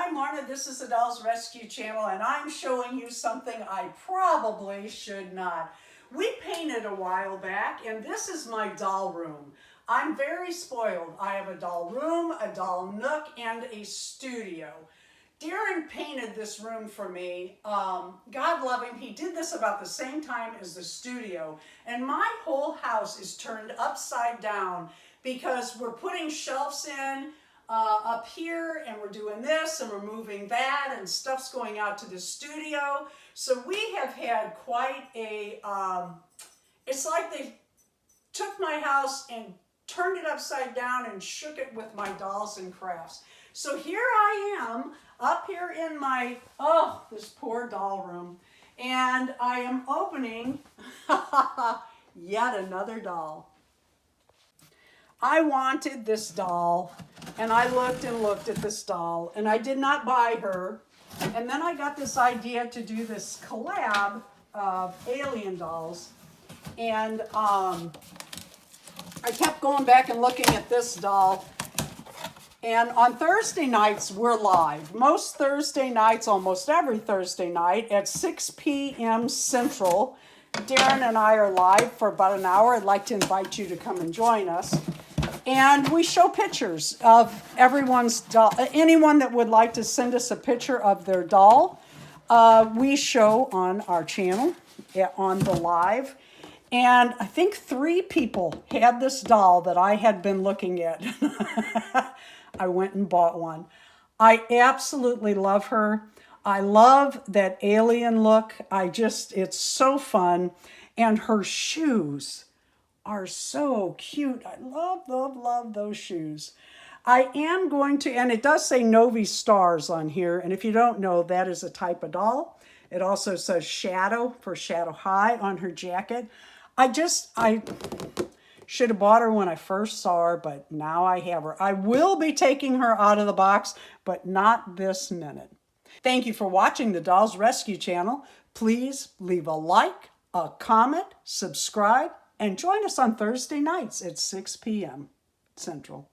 Hi Marna, this is the Dolls Rescue Channel and I'm showing you something I probably should not. We painted a while back and this is my doll room. I'm very spoiled. I have a doll room, a doll nook, and a studio. Darren painted this room for me. God love him. He did this about the same time as the studio. And my whole house is turned upside down because we're putting shelves in up here, and we're doing this, and we're moving that, and stuff's going out to the studio. So we have had quite a, it's like they took my house and turned it upside down and shook it with my dolls and crafts. So here I am, up here in my, this poor doll room, and I am opening yet another doll. I wanted this doll, and I looked and looked at this doll, and I did not buy her. And then I got this idea to do this collab of alien dolls, and I kept going back and looking at this doll. And on Thursday nights, we're live. Most Thursday nights, almost every Thursday night at 6 p.m. Central, Darren and I are live for about an hour. I'd like to invite you to come and join us. And we show pictures of everyone's doll. Anyone that would like to send us a picture of their doll, we show on our channel, on the live. And I think 3 people had this doll that I had been looking at. I went and bought one. I absolutely love her. I love that alien look. It's so fun. And her shoes are so cute. I love, love, love those shoes. I am going to, and it does say Novi Stars on here, and if you don't know, that is a type of doll. It also says Shadow for Shadow High on her jacket. I should have bought her when I first saw her, but now I have her. I will be taking her out of the box, but not this minute. Thank you for watching the Dolls Rescue Channel. Please leave a like, a comment, subscribe, and join us on Thursday nights at 6 p.m. Central.